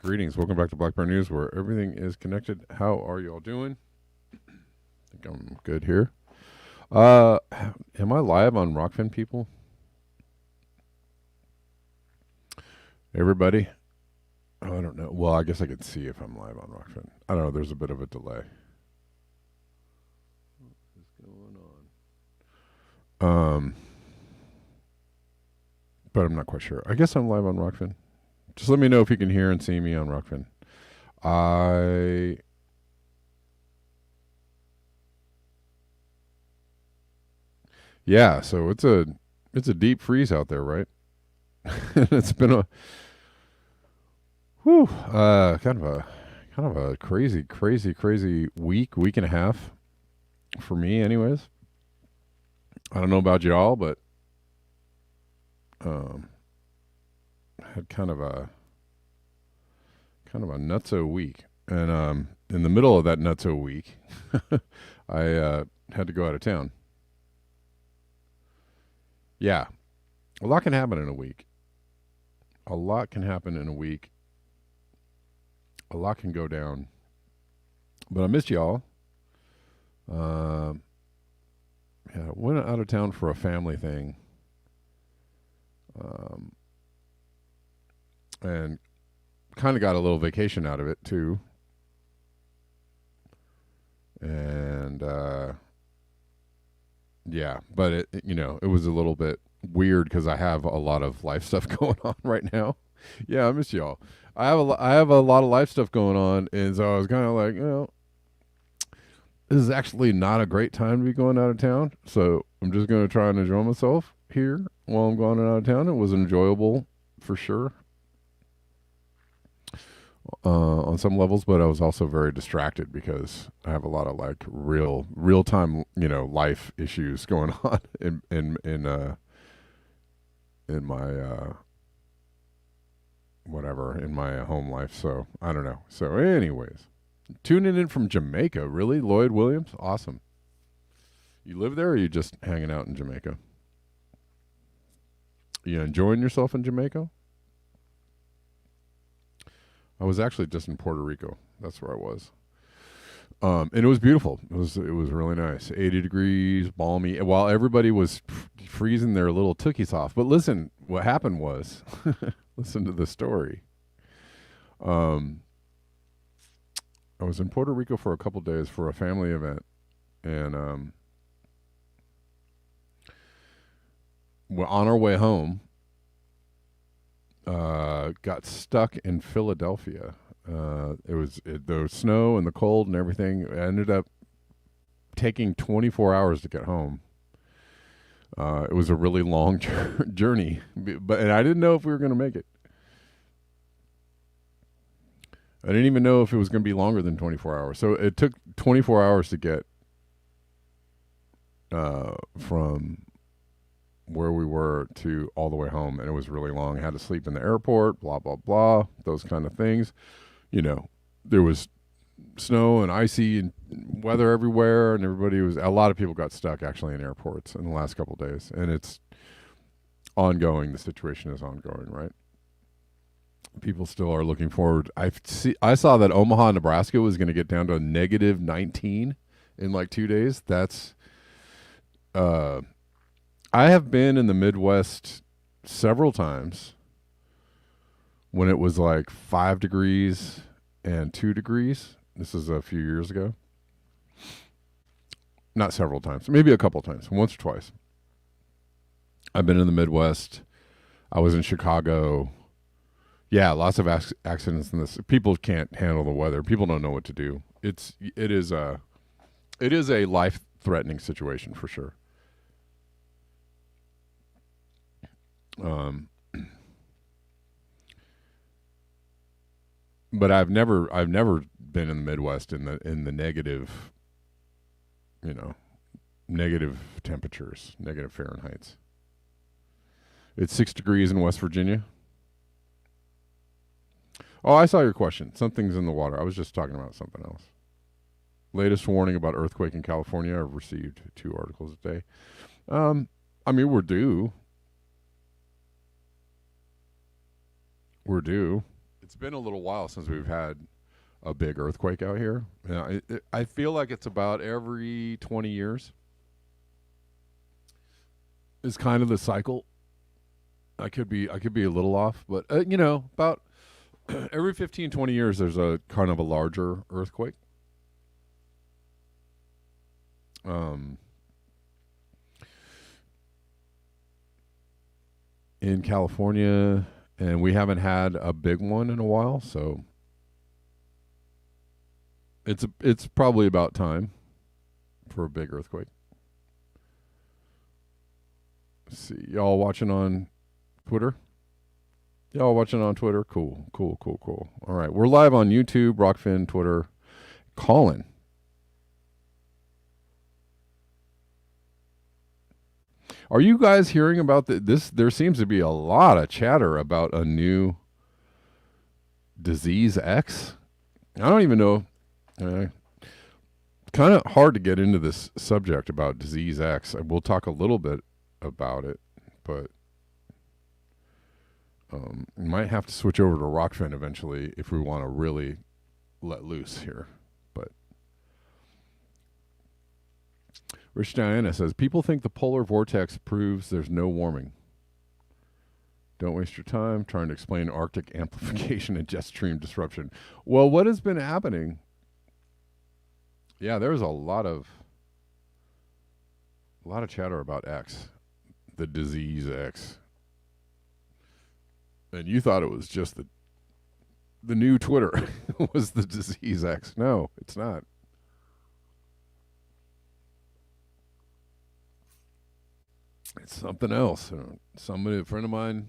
Greetings. Welcome back to Black Bear News, where everything is connected. How are you all doing? I think I'm good here. Am I live on Rockfin, people? Everybody? Oh, I don't know. Well, I guess I could see if I'm live on Rockfin. I don't know. There's a bit of a delay. What's going on? But I'm not quite sure. I guess I'm live on Rockfin. Just let me know if you can hear and see me on Rockfin. Yeah, so it's a deep freeze out there, right? It's been a kind of a crazy week and a half for me anyways. I don't know about y'all, but um had kind of a nutso week. And in the middle of that nutso week, I had to go out of town. Yeah, a lot can happen in a week. A lot can happen in a week. A lot can go down. But I missed y'all. Uh, yeah, went out of town for a family thing. Um, and kind of got a little vacation out of it too. And yeah, but it was a little bit weird because I have a lot of life stuff going on right now. Yeah, I miss y'all. I have a lot of life stuff going on, and so I was kind of like, this is actually not a great time to be going out of town. So I'm just going to try and enjoy myself here while I'm going out of town. It was enjoyable for sure on some levels, but I was also very distracted because I have a lot of like real time life issues going on in my whatever in my home life. So I don't know. So anyways, tuning in from Jamaica, really, Lloyd Williams, awesome. You live there, or are you just hanging out in Jamaica? You enjoying yourself in Jamaica? I was actually just in Puerto Rico. That's where I was. And it was beautiful. It was really nice. 80 degrees, balmy. While everybody was freezing their little tookies off. But listen, what happened was, listen to the story. I was in Puerto Rico for a couple days for a family event, and we're on our way home. Got stuck in Philadelphia. The snow and the cold and everything. I ended up taking 24 hours to get home. It was a really long journey, and I didn't know if we were going to make it. I didn't even know if it was going to be longer than 24 hours. So it took 24 hours to get from where we were to all the way home, and it was really long. I had to sleep in the airport, blah blah blah, those kind of things. There was snow and icy and weather everywhere, and a lot of people got stuck actually in airports in the last couple of days, and it's ongoing. The situation is ongoing, right? People still are looking forward. I saw that Omaha, Nebraska was going to get down to -19 in like 2 days. That's I have been in the Midwest several times when it was like 5 degrees and 2 degrees. This is a few years ago. Not several times, maybe a couple times, once or twice. I've been in the Midwest. I was in Chicago. Yeah, lots of accidents in this. People can't handle the weather. People don't know what to do. It is a life-threatening situation for sure. But I've never been in the Midwest in the negative, negative temperatures, negative Fahrenheits. It's 6 degrees in West Virginia. Oh, I saw your question. Something's in the water. I was just talking about something else. Latest warning about earthquake in California. I've received 2 articles a day. I mean, we're due. it's been a little while since we've had a big earthquake out here. Yeah, I feel like it's about every 20 years. Is kind of the cycle. I could be a little off, but about every 15, 20 years there's a kind of a larger earthquake. Um, in California, and we haven't had a big one in a while, so it's probably about time for a big earthquake. Let's see, y'all watching on Twitter? Y'all watching on Twitter? Cool, cool, cool, cool. All right, we're live on YouTube, Rockfin, Twitter. Colin, are you guys hearing about this? There seems to be a lot of chatter about a new disease X. I don't even know. Uh, Kind of hard to get into this subject about disease X. We'll talk a little bit about it, but we might have to switch over to Rockfin eventually if we want to really let loose here. But Rich Diana says, people think the polar vortex proves there's no warming. Don't waste your time trying to explain Arctic amplification and jet stream disruption. Well, what has been happening? Yeah, there's a lot of chatter about X, the disease X. And you thought it was just the new Twitter was the disease X. No, it's not. It's something else. Somebody, a friend of mine,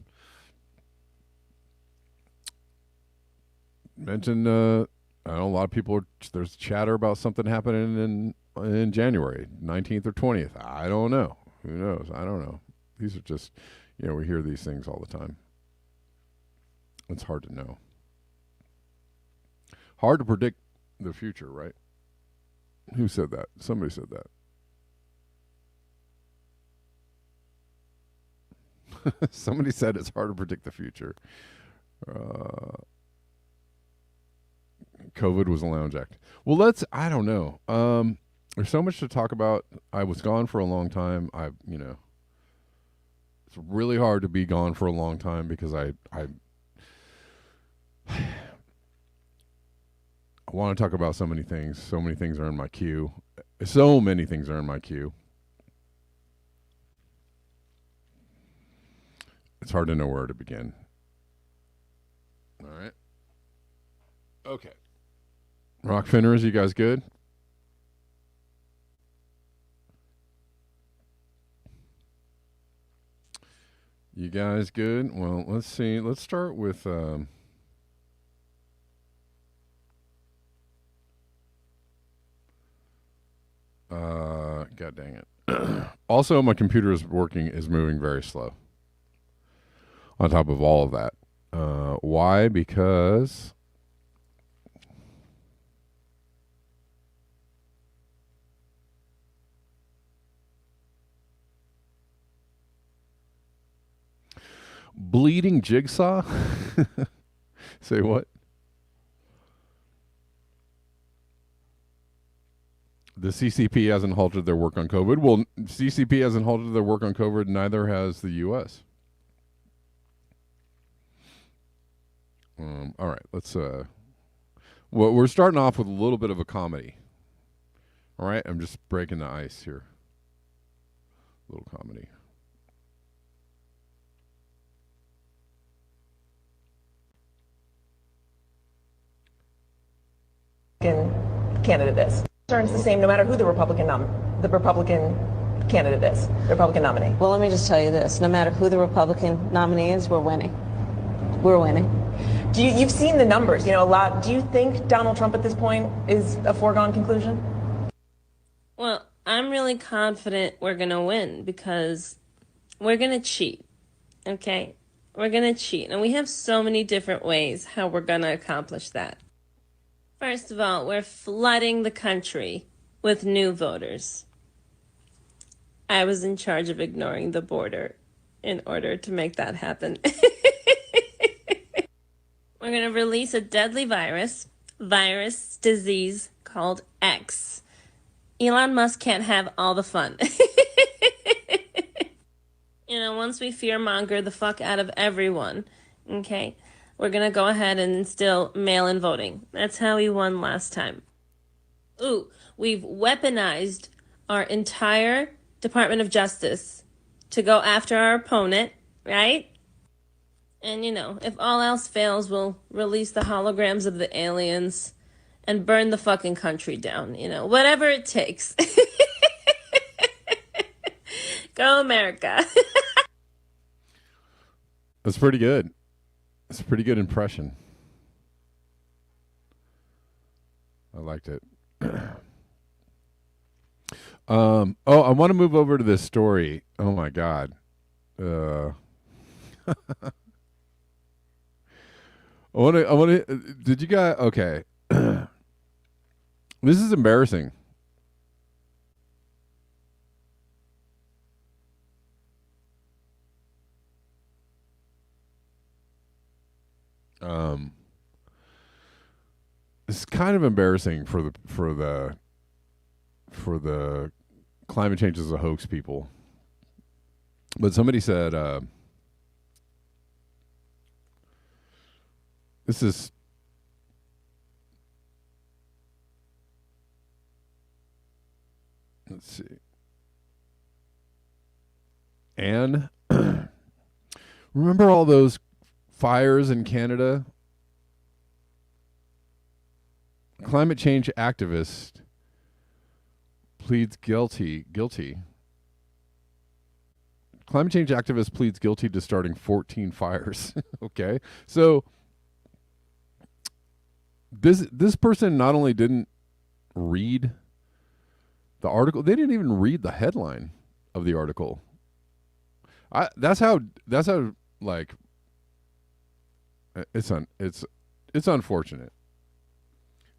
mentioned. I know a lot of people are. There's chatter about something happening in January 19th or 20th. I don't know. Who knows? I don't know. These are just, we hear these things all the time. It's hard to know. Hard to predict the future, right? Who said that? Somebody said that. Somebody said it's hard to predict the future. COVID was a lounge act. Well, I don't know. There's so much to talk about. I was gone for a long time. It's really hard to be gone for a long time because I want to talk about so many things. So many things are in my queue. So many things are in my queue. It's hard to know where to begin. All right. Okay. Rock Finners, you guys good? You guys good? Well, let's see. Let's start with God dang it. Also, my computer is moving very slow. On top of all of that. Why? Because bleeding jigsaw? Say what? The CCP hasn't halted their work on COVID. Well, CCP hasn't halted their work on COVID, neither has the U.S. All right, let's. Well, we're starting off with a little bit of a comedy. All right, I'm just breaking the ice here. A little comedy. Candidate is. Concerns the same no matter who the Republican candidate is, the Republican nominee. Well, let me just tell you this. No matter who the Republican nominee is, we're winning. We're winning. You've seen the numbers, a lot. Do you think Donald Trump at this point is a foregone conclusion? Well, I'm really confident we're going to win because we're going to cheat, okay? We're going to cheat. And we have so many different ways how we're going to accomplish that. First of all, we're flooding the country with new voters. I was in charge of ignoring the border in order to make that happen. We're going to release a deadly virus disease called X. Elon Musk can't have all the fun. Once we fearmonger the fuck out of everyone, okay, we're going to go ahead and instill mail-in voting. That's how we won last time. Ooh, we've weaponized our entire Department of Justice to go after our opponent, right? And if all else fails, we'll release the holograms of the aliens and burn the fucking country down, whatever it takes. Go America. That's pretty good. It's a pretty good impression. I liked it. I want to move over to this story. Oh my God. Did you guys, okay. This is embarrassing. It's kind of embarrassing for the climate change is a hoax people. But somebody said this is let's see. Anne, remember all those fires in Canada? Climate change activist pleads guilty. Climate change activist pleads guilty to starting 14 fires. Okay. So this person not only didn't read the article, they didn't even read the headline of the article. That's how like it's unfortunate.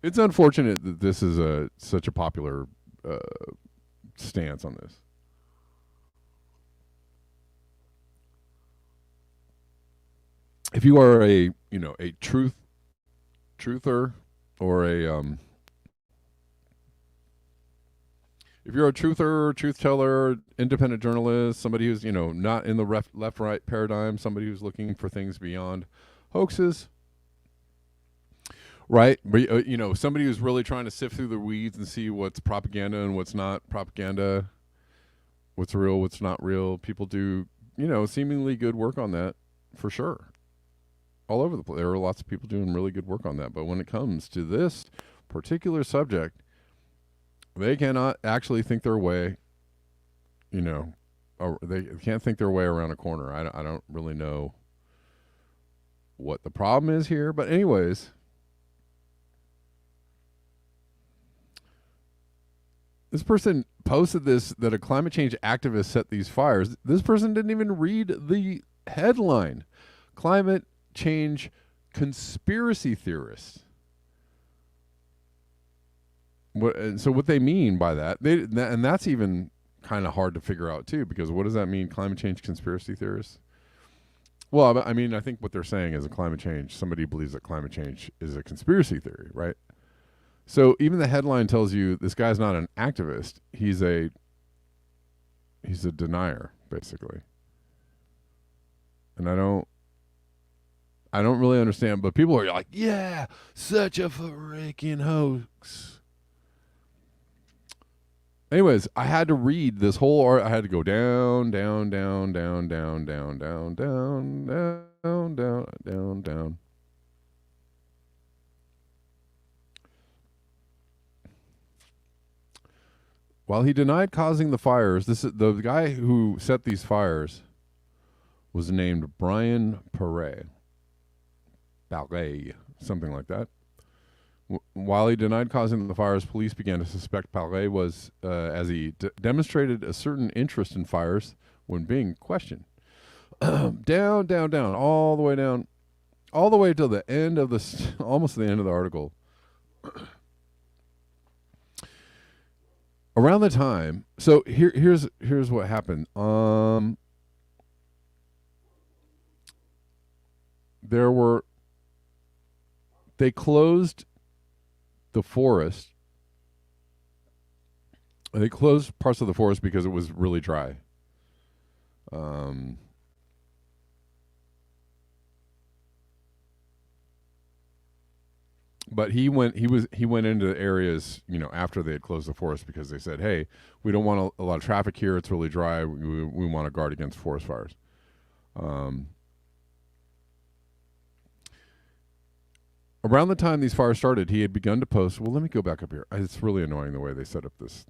It's unfortunate that this is such a popular stance on this. If you are a truther or if you're a truther, truth teller, independent journalist, somebody who's not in the left right paradigm, somebody who's looking for things beyond hoaxes, right? But somebody who's really trying to sift through the weeds and see what's propaganda and what's not propaganda, what's real, what's not real. People do seemingly good work on that, for sure. All over the place, there are lots of people doing really good work on that. But when it comes to this particular subject, they cannot actually think their way, or they can't think their way around a corner. I don't really know what the problem is here. But anyways, this person posted this, that a climate change activist set these fires. This person didn't even read the headline. Climate change conspiracy theorists. So what they mean by that, and that's even kind of hard to figure out too, because what does that mean, climate change conspiracy theorists? Well, I mean, I think what they're saying is somebody believes that climate change is a conspiracy theory, right? So even the headline tells you this guy's not an activist, he's a denier, basically. And I don't really understand, but people are like, yeah, such a freaking hoax. Anyways, I had to read this whole art. I had to go down. While he denied causing the fires, the guy who set these fires was named Brian Ballet, something like that. While he denied causing the fires, police began to suspect Ballet was, as he demonstrated a certain interest in fires when being questioned. down, all the way down, all the way till the end of almost the end of the article. Around the time, so here's what happened. There were They closed the forest. They closed parts of the forest because it was really dry. But he went into the areas, after they had closed the forest, because they said, hey, we don't want a lot of traffic here, it's really dry, we want to guard against forest fires. Around the time these fires started, he had begun to post. Well, let me go back up here. It's really annoying the way they set up this.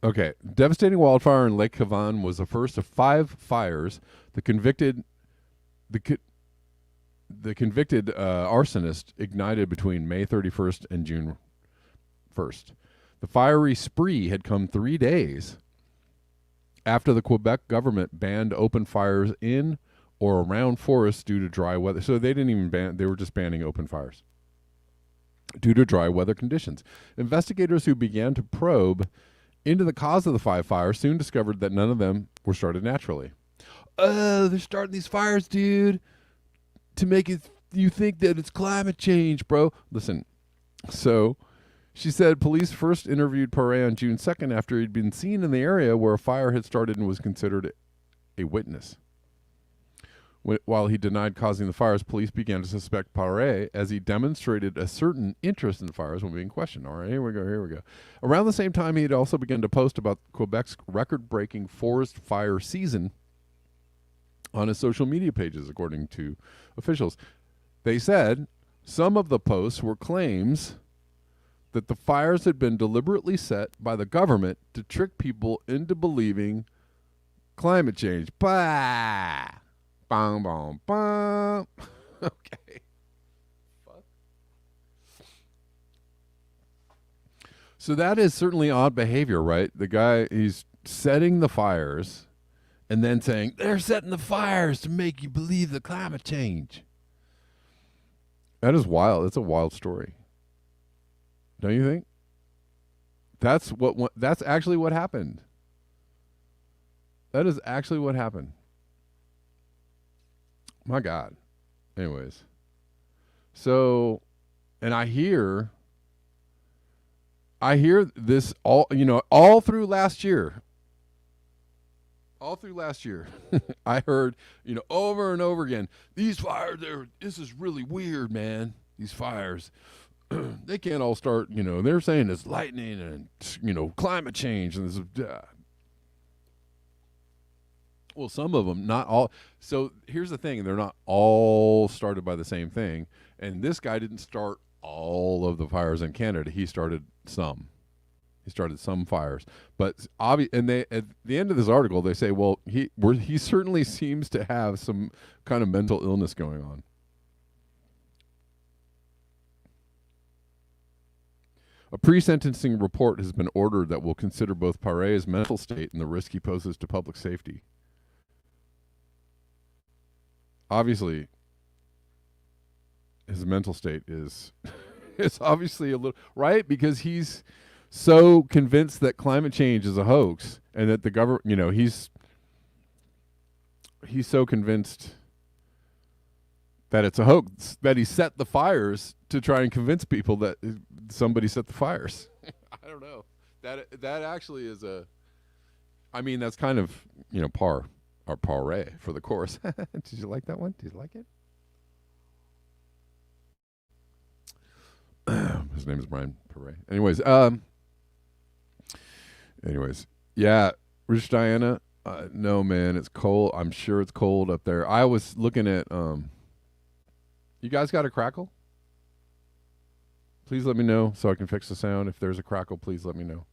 Okay, devastating wildfire in Lake Cavan was the first of 5 fires. The convicted arsonist ignited between May 31st and June 1st. The fiery spree had come 3 days after the Quebec government banned open fires in or around forests due to dry weather. So they didn't even ban; they were just banning open fires due to dry weather conditions. Investigators who began to probe into the cause of the 5 fires soon discovered that none of them were started naturally. Oh, they're starting these fires, dude, to make you think that it's climate change, bro. Listen, so she said police first interviewed Paré on June 2nd after he'd been seen in the area where a fire had started and was considered a witness. While he denied causing the fires, police began to suspect Paré as he demonstrated a certain interest in the fires when being questioned. All right, here we go. Around the same time, he had also begun to post about Quebec's record-breaking forest fire season on his social media pages, according to officials. They said some of the posts were claims that the fires had been deliberately set by the government to trick people into believing climate change. Bah! Bong, bong, bong. Okay. Fuck. So that is certainly odd behavior, right? The guy, he's setting the fires and then saying, they're setting the fires to make you believe the climate change. That is wild. That's a wild story. Don't you think? That's actually what happened. That is actually what happened. My God. Anyways. So, and I hear this all through last year. All through last year, I heard, over and over again, these fires, this is really weird, man. These fires, they can't all start, they're saying it's lightning and, climate change. And this, well, some of them, not all. So here's the thing. They're not all started by the same thing. And this guy didn't start all of the fires in Canada. He started some. He started some fires. But and they, at the end of this article, they say, well, he certainly seems to have some kind of mental illness going on. A pre-sentencing report has been ordered that will consider both Paré's mental state and the risk he poses to public safety. Obviously, his mental state is obviously a little, right? Because he's so convinced that climate change is a hoax and that the government, he's so convinced that it's a hoax that he set the fires to try and convince people that somebody set the fires. I don't know. That actually is that's kind of, par or Paré for the chorus. Did you like that one? Did you like it? His name is Brian Paré. Anyways, yeah, Rich Diana. No, man, it's cold. I'm sure it's cold up there. I was looking at. You guys got a crackle? Please let me know so I can fix the sound. If there's a crackle, please let me know.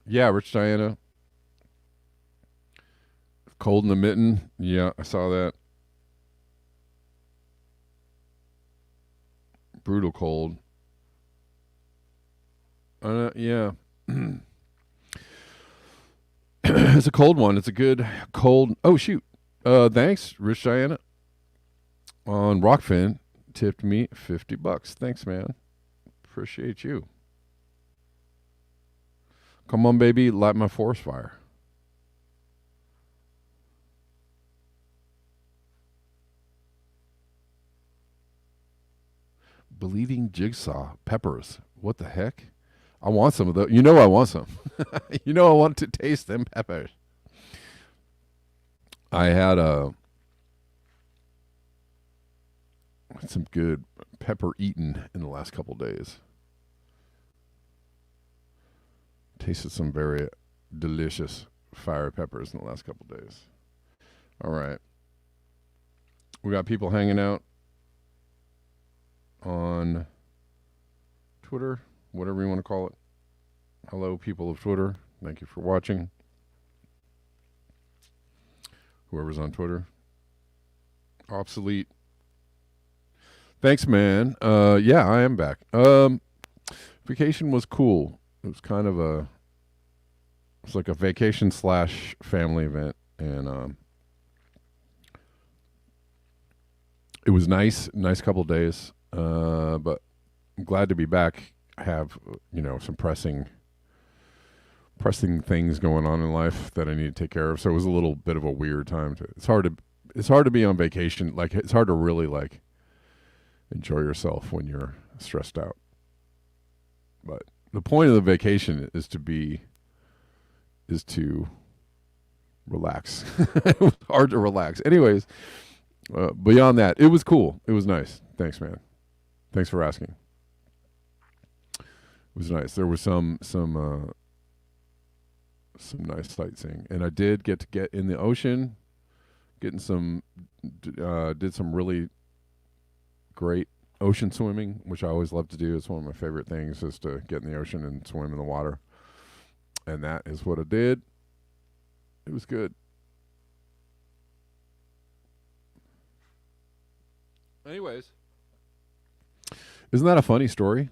Yeah, Rich Diana. Cold in the mitten. Yeah, I saw that. Brutal cold. Yeah. It's a cold one. It's a good cold. Oh, shoot. Thanks, Rich Diana. on Rockfin tipped me $50. Thanks, man. Appreciate you. Come on, baby, light my forest fire. Bleeding jigsaw peppers. What the heck? I want some of those. You know I want some. You know I want to taste them peppers. I had some good pepper eaten in the last couple days. Tasted some very delicious fire peppers in the last couple days. All right. We got people hanging out on Twitter, whatever you want to call it. Hello, people of Twitter. Thank you for watching. Whoever's on Twitter. Obsolete. Thanks, man. Yeah, I am back. Vacation was cool. It was kind of it's like a vacation / family event, and it was nice couple of days. But I'm glad to be back. I have some pressing things going on in life that I need to take care of. So it was a little bit of a weird time. It's hard to be on vacation. Like, it's hard to really like enjoy yourself when you're stressed out. But the point of the vacation is to relax. It was hard to relax. Anyways, beyond that, it was cool. It was nice. Thanks, man. Thanks for asking. It was nice. There was some nice sightseeing, and I did get in the ocean, did some really great ocean swimming, which I always love to do. It's one of my favorite things, is to get in the ocean and swim in the water. And that is what I did. It was good. Anyways, isn't that a funny story?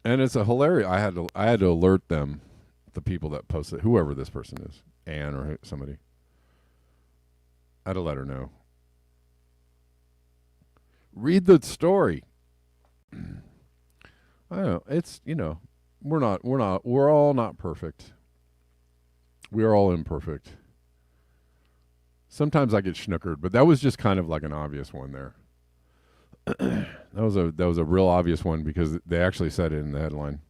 And it's a hilarious. I had to alert them, the people that posted, whoever this person is, Anne or somebody. I had to let her know. Read the story. I don't know. It's, we're all not perfect. We are all imperfect. Sometimes I get snookered, but that was just kind of like an obvious one there. That was a real obvious one, because they actually said it in the headline.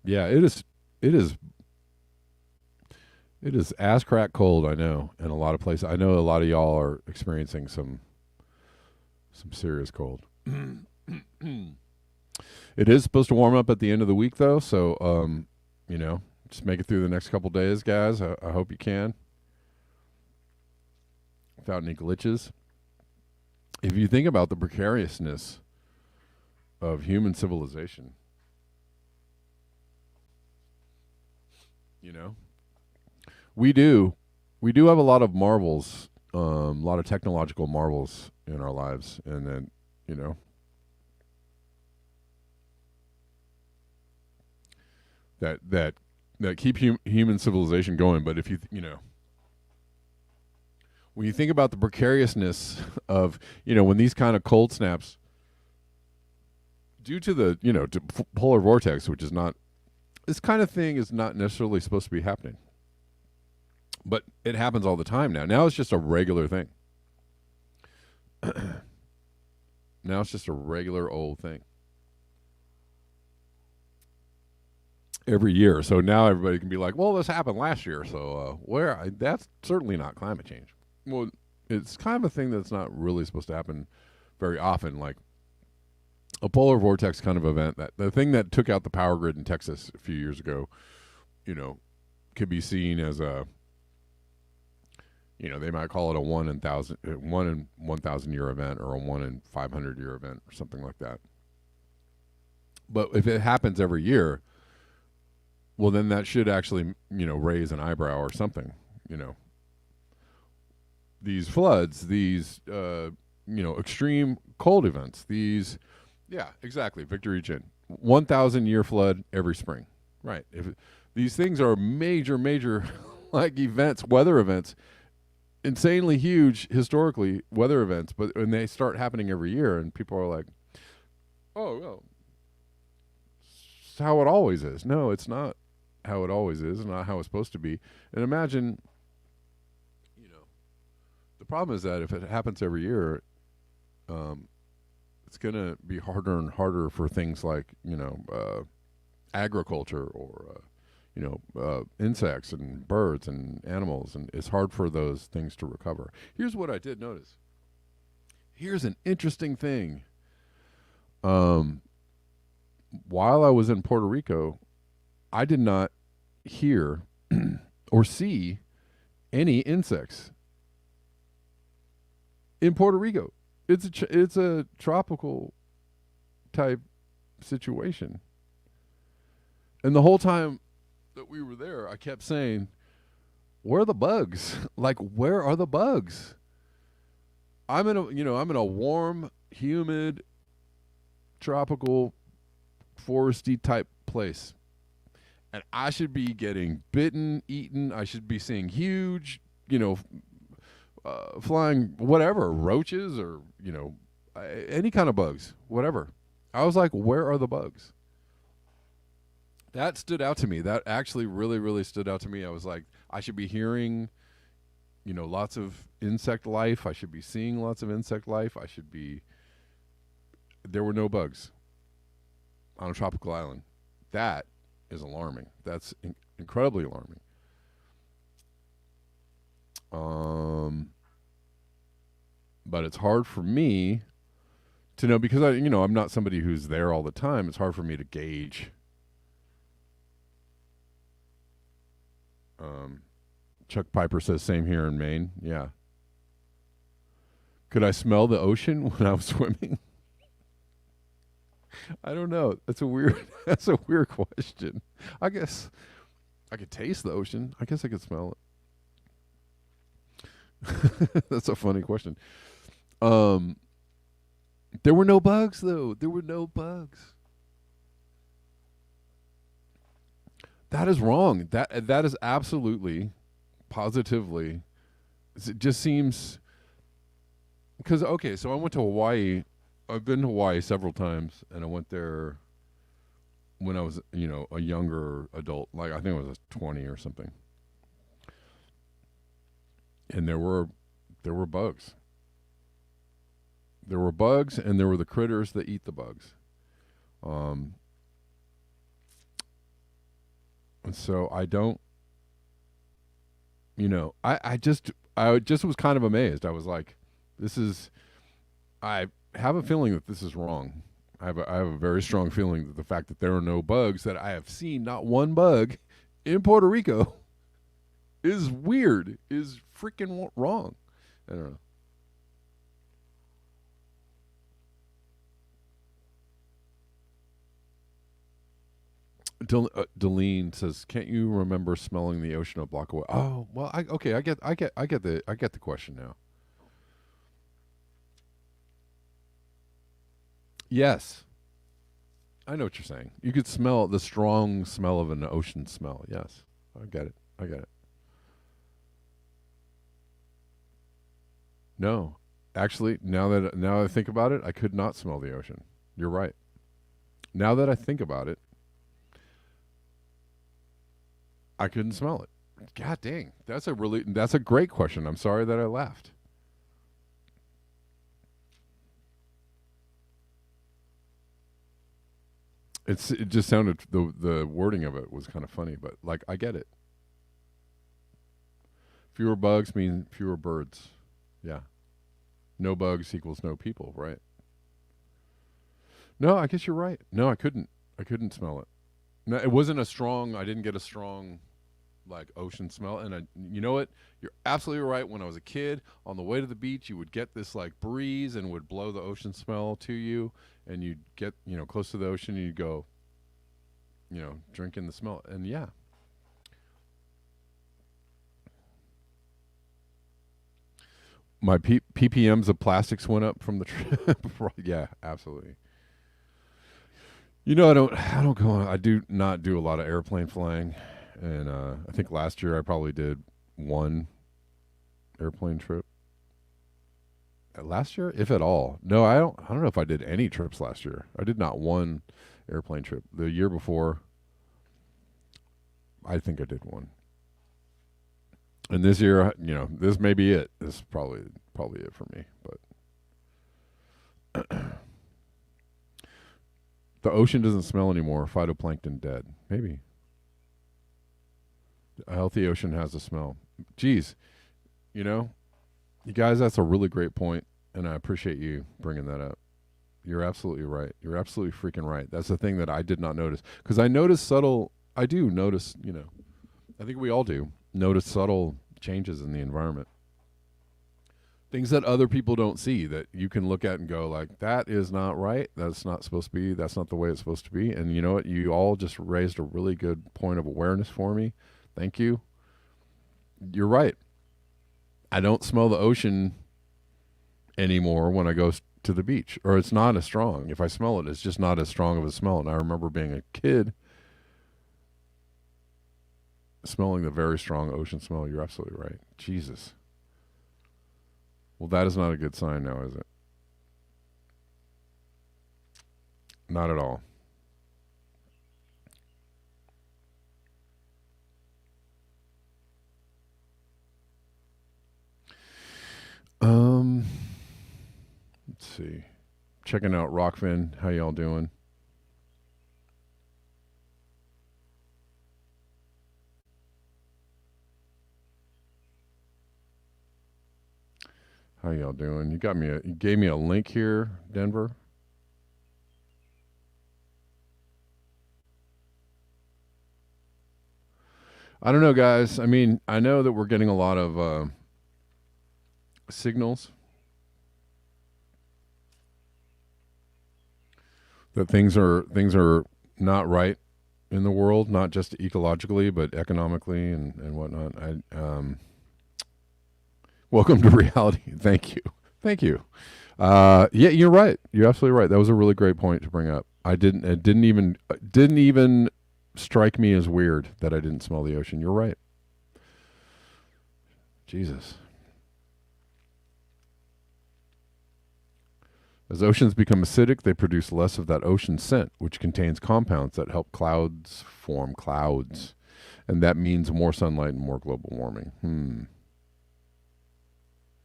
Yeah, it is ass crack cold, I know, in a lot of places. I know a lot of y'all are experiencing some serious cold. It is supposed to warm up at the end of the week, though, so just make it through the next couple days, guys. I hope you can, without any glitches. If you think about the precariousness of human civilization, we do have a lot of marvels, a lot of technological marvels in our lives, and then that keep human civilization going. But if when you think about the precariousness of when these kind of cold snaps, due to the to polar vortex, which is not, this kind of thing is not necessarily supposed to be happening, but it happens all the time now. Now it's just a regular thing. Now it's just a regular old thing every year. So now everybody can be like, well, this happened last year, so that's certainly not climate change. Well, it's kind of a thing that's not really supposed to happen very often, like a polar vortex kind of event. That the thing that took out the power grid in Texas a few years ago, could be seen as a, they might call it a 1 in 1,000 year event, or a 1 in 500 year event, or something like that. But if it happens every year, well, then that should actually, raise an eyebrow or something. These floods, these, extreme cold events, these, yeah, exactly, Victory Chin, 1,000 year flood every spring, right? If these things are major like events, weather events, insanely huge historically weather events, but when they start happening every year, and people are like, "Oh, well, it's how it always is." No, it's not how it always is, and not how it's supposed to be. And imagine, the problem is that if it happens every year, um, it's going to be harder and harder for things like agriculture or insects and birds and animals, and it's hard for those things to recover. Here's what I did notice. Here's an interesting thing. While I was in Puerto Rico, I did not hear or see any insects in Puerto Rico. It's a tropical type situation. And the whole time that we were there, I kept saying, "Where are the bugs? Like, where are the bugs?" I'm in a warm, humid, tropical, foresty type place, and I should be getting bitten, eaten. I should be seeing huge, flying whatever, roaches or any kind of bugs, whatever. I was like, where are the bugs? That stood out to me. That actually really, really stood out to me. I was like, I should be hearing, lots of insect life. I should be seeing lots of insect life. There were no bugs on a tropical island. That is alarming. That's incredibly alarming. But it's hard for me to know because I'm not somebody who's there all the time. It's hard for me to gauge. Chuck Piper says same here in Maine. Yeah. Could I smell the ocean when I was swimming? I don't know. That's a weird question. I guess I could taste the ocean. I guess I could smell it. That's a funny question. There were no bugs though. There were no bugs. That is wrong. That is absolutely, positively. It just seems because okay. So I went to Hawaii. I've been to Hawaii several times, and I went there when I was a younger adult. Like I think I was 20 or something. And there were bugs. There were bugs, and there were the critters that eat the bugs. And so I don't, I just was kind of amazed. I was like, I have a feeling that this is wrong. I have a very strong feeling that the fact that there are no bugs, that I have seen not one bug in Puerto Rico, is weird, is freaking wrong. I don't know. Deline says, "Can't you remember smelling the ocean a block away?" Oh, well, I get the question now. Yes, I know what you're saying. You could smell the strong smell of an ocean smell. Yes, I get it. I get it. No, actually, now that I think about it, I could not smell the ocean. You're right. Now that I think about it, I couldn't smell it. God dang, that's a great question. I'm sorry that I laughed. It just sounded the wording of it was kind of funny, but like I get it. Fewer bugs mean fewer birds. Yeah. No bugs equals no people, right? No, I guess you're right. No, I couldn't. I couldn't smell it. No, it wasn't a strong. I didn't get a strong, like ocean smell. And you know what? You're absolutely right. When I was a kid, on the way to the beach, you would get this like breeze and would blow the ocean smell to you, and you'd get close to the ocean, and you'd go, drink in the smell, and yeah. My ppms of plastics went up from the trip. Yeah, absolutely. I don't go on. I do not do a lot of airplane flying And I think last year I probably did one airplane trip. Last year, if at all. No, I don't. I don't know if I did any trips last year. I did not one airplane trip. The year before, I think I did one. And this year, this may be it. This is probably it for me. But the ocean doesn't smell anymore. Phytoplankton dead. Maybe a healthy ocean has a smell. Geez, you guys, that's a really great point, and I appreciate you bringing that up. You're absolutely right. You're absolutely freaking right. That's the thing that I did not notice, because I notice subtle. I do notice. I think we all do notice subtle changes in the environment. Things that other people don't see that you can look at and go like, that is not right. That's not supposed to be. That's not the way it's supposed to be. And you know what? You all just raised a really good point of awareness for me. Thank you. You're right. I don't smell the ocean anymore when I go to the beach, or it's not as strong. If I smell it, it's just not as strong of a smell. And I remember being a kid smelling the very strong ocean smell. You're absolutely right. Jesus. Well, that is not a good sign now, is it? Not at all. Let's see. Checking out Rockfin. How y'all doing? How y'all doing? You gave me a link here, Denver. I don't know, guys. I mean, I know that we're getting a lot of signals that things are not right in the world, not just ecologically, but economically and whatnot. Welcome to reality. Thank you. Yeah, you're right. You're absolutely right. That was a really great point to bring up. It didn't even strike me as weird that I didn't smell the ocean. You're right. Jesus. As oceans become acidic, they produce less of that ocean scent, which contains compounds that help clouds form clouds. And that means more sunlight and more global warming.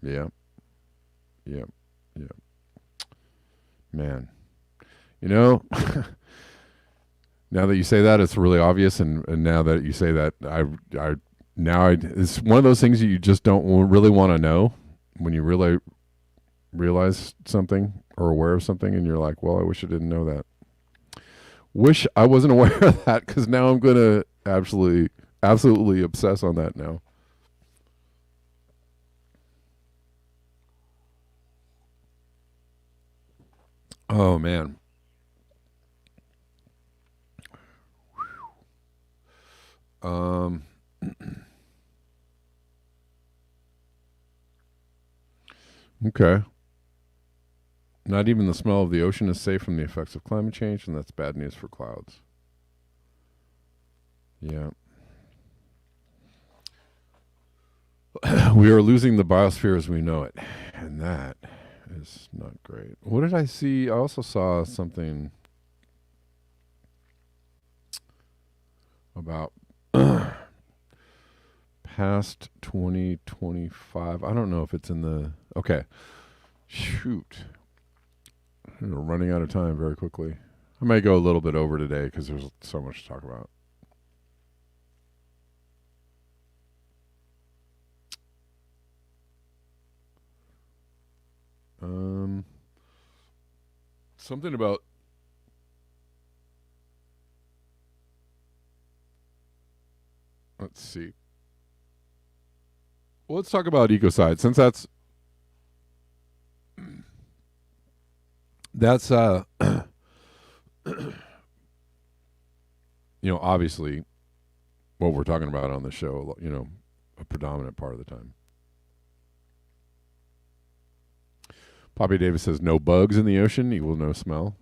Yeah. Man. Now that you say that, it's really obvious, and now that you say that, it's one of those things that you just don't really want to know when you really realize something or aware of something, and you're like, well, I wish I didn't know that. Wish I wasn't aware of that, because now I'm going to absolutely obsess on that now. Oh, man. Okay. Not even the smell of the ocean is safe from the effects of climate change, and that's bad news for clouds. Yeah. We are losing the biosphere as we know it, and that is not great. What did I see? I also saw something about past 2025. I don't know if it's in the... Okay. Shoot. We're running out of time very quickly. I might go a little bit over today because there's so much to talk about. Something about... Let's see. Well, let's talk about Ecocide, since that's obviously what we're talking about on the show, a predominant part of the time. Poppy Davis says no bugs in the ocean equal no smell.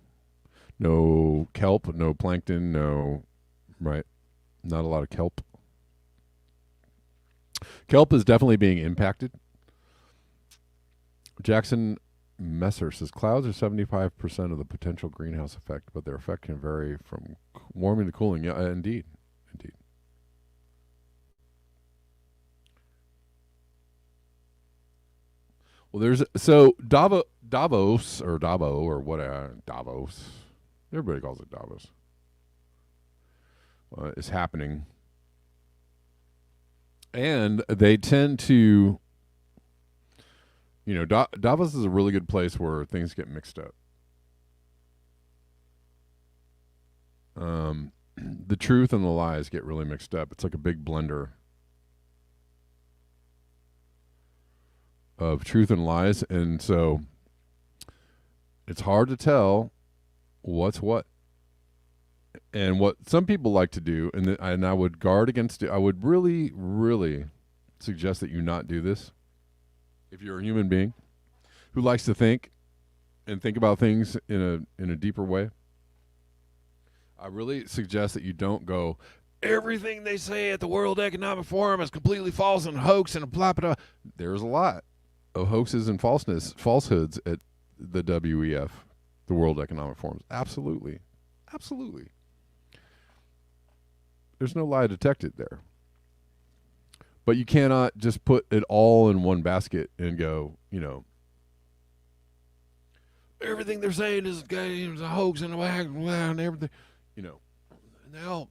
No kelp, no plankton, no... Right. Not a lot of kelp. Kelp is definitely being impacted. Jackson Messer says clouds are 75% of the potential greenhouse effect, but their effect can vary from warming to cooling. Yeah, indeed. Indeed. Well, there's so Davos or Davo or what Davos. Everybody calls it Davos. Is happening, and they tend to, Davos is a really good place where things get mixed up. The truth and the lies get really mixed up. It's like a big blender of truth and lies, and so it's hard to tell what's what. And what some people like to do, and I would guard against it. I would really, really suggest that you not do this. If you're a human being who likes to think and think about things in a deeper way, I really suggest that you don't go, everything they say at the World Economic Forum is completely false and hoax and blah, blah, blah. There's a lot of hoaxes and falsehoods at the WEF, the World Economic Forum. Absolutely. Absolutely. There's no lie detected there. But you cannot just put it all in one basket and go, everything they're saying is a hoax and everything. Now,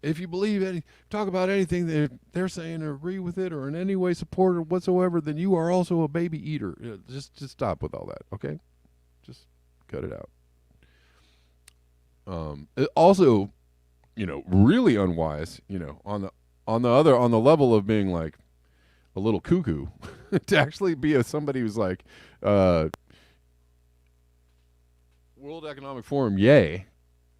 if you believe talk about anything that they're saying or agree with it or in any way support it whatsoever, then you are also a baby eater. Just stop with all that, okay? Just cut it out. It also, really unwise, on the level of being like a little cuckoo, to actually be somebody who's like, World Economic Forum, yay,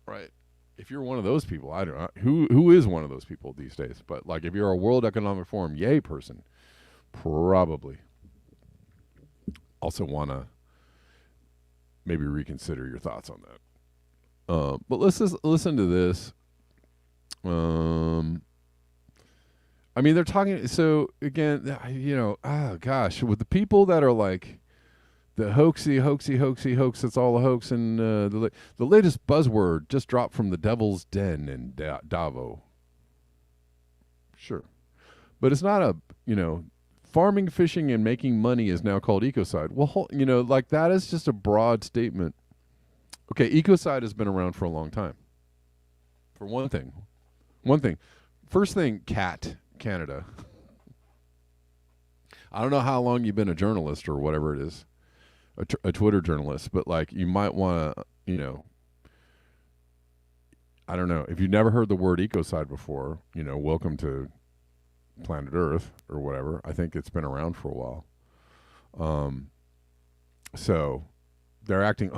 right? If you're one of those people, I don't know who is one of those people these days, but like if you're a World Economic Forum, yay person, probably also want to maybe reconsider your thoughts on that. But let's just listen to this. They're talking. So again, with the people that are like the hoax. That's all a hoax. And the latest buzzword just dropped from the Devil's Den in Davos. Sure, but it's not farming, fishing, and making money is now called ecocide. Well, that is just a broad statement. Okay, ecocide has been around for a long time. For one thing. First thing, Canada. I don't know how long you've been a journalist or whatever it is, a Twitter journalist, but like you might want to, I don't know. If you've never heard the word ecocide before, welcome to planet Earth or whatever. I think it's been around for a while. So they're acting,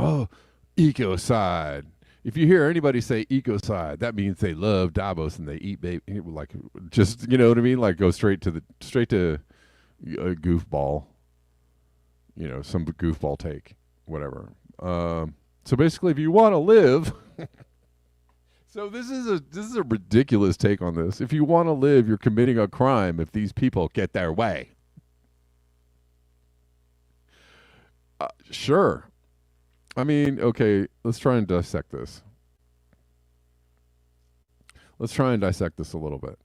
ecocide. If you hear anybody say ecocide, that means they love Davos and they eat baby, like just what I mean, like go straight to a goofball, some goofball take, whatever. So basically, if you want to live, so this is a ridiculous take on this. If you want to live, you're committing a crime if these people get their way. Sure. Okay, let's try and dissect this. Let's try and dissect this a little bit.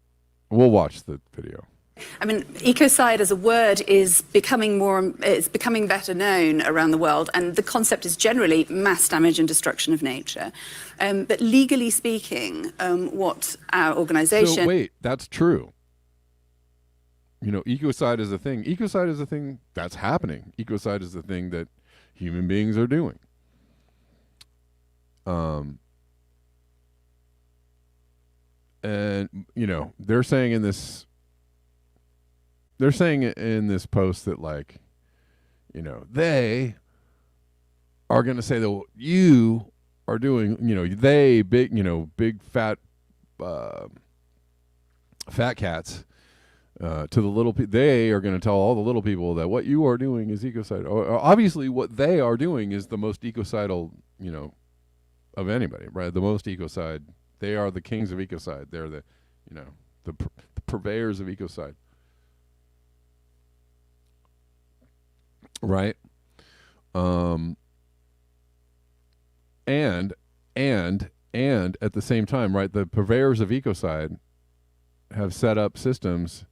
We'll watch the video. Ecocide as a word is becoming better known around the world, and the concept is generally mass damage and destruction of nature. But legally speaking, what our organization... So wait, that's true. Ecocide is a thing. Ecocide is a thing that's happening. Ecocide is the thing that human beings are doing. And they're saying in this post that like, they are going to say that you are doing, they big fat cats to the little people. They are going to tell all the little people that what you are doing is ecocide. Obviously, what they are doing is the most ecocidal, of anybody, right? The most ecocide. They are the kings of ecocide. They're the purveyors of ecocide. right? Um, and and at the same time, right, the purveyors of ecocide have set up systems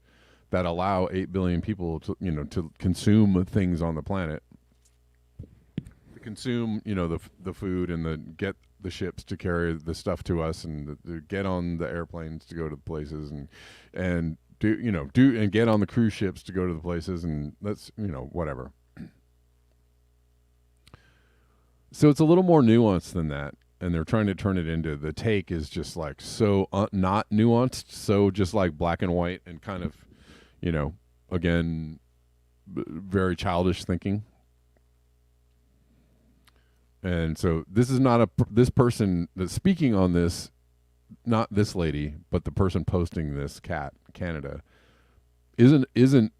that allow 8 billion people to, to consume things on the planet, to consume, the food and the get the ships to carry the stuff to us, and to get on the airplanes to go to the places, and do and get on the cruise ships to go to the places, and that's, whatever. So it's a little more nuanced than that, and they're trying to turn it into, the take is just like so not nuanced, so just like black and white, and kind of, again, very childish thinking. And so this is not this person that's speaking on this, not this lady, but the person posting this, Canada, isn't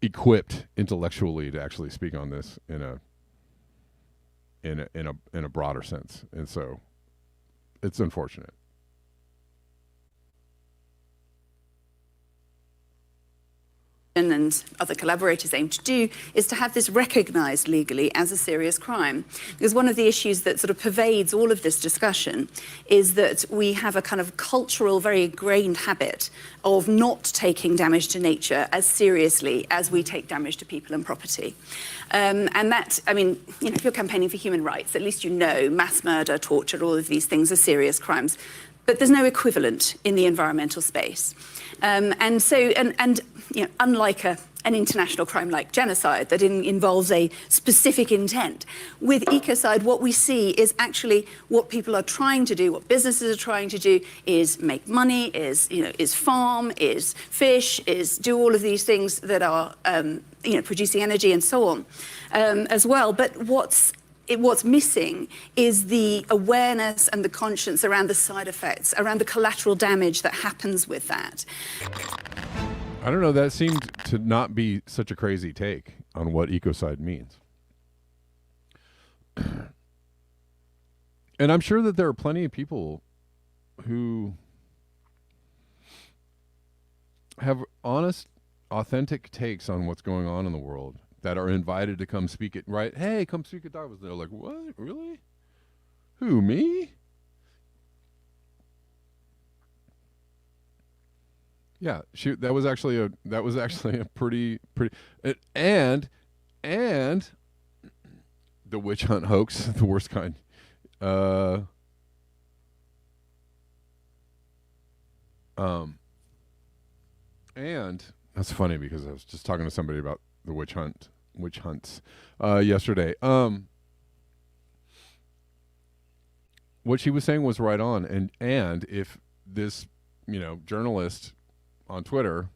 equipped intellectually to actually speak on this in a broader sense. And so it's unfortunate. And other collaborators aim to do is to have this recognised legally as a serious crime. Because one of the issues that sort of pervades all of this discussion is that we have a kind of cultural, very ingrained habit of not taking damage to nature as seriously as we take damage to people and property. And that, I mean, if you're campaigning for human rights, at least mass murder, torture, all of these things are serious crimes. But there's no equivalent in the environmental space. And so, unlike an international crime like genocide that involves a specific intent, with ecocide, what we see is actually what people are trying to do, what businesses are trying to do, is make money, is farm, is fish, is do all of these things that are, producing energy and so on, as well. But what's missing is the awareness and the conscience around the side effects, around the collateral damage that happens with that. I don't know. That seemed to not be such a crazy take on what ecocide means. And I'm sure that there are plenty of people who have honest, authentic takes on what's going on in the world that are invited to come speak it, right? Hey, come speak at Davos. They're like, what? Really? Who, me? Yeah, shoot, that was actually a pretty and the witch hunt hoax, the worst kind. And that's funny because I was just talking to somebody about the witch hunts yesterday. What she was saying was right on, and if this, journalist on Twitter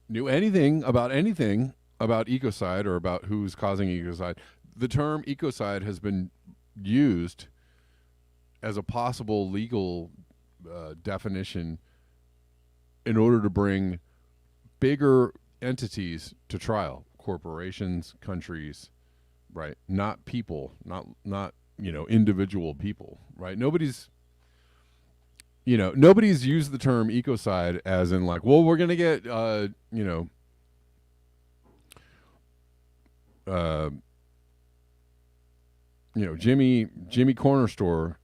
knew anything about ecocide or about who's causing ecocide, the term ecocide has been used as a possible legal definition in order to bring bigger entities to trial, corporations, countries, right? Not people, not individual people, right? Nobody's used the term ecocide as in like, well, we're gonna get Jimmy Corner Store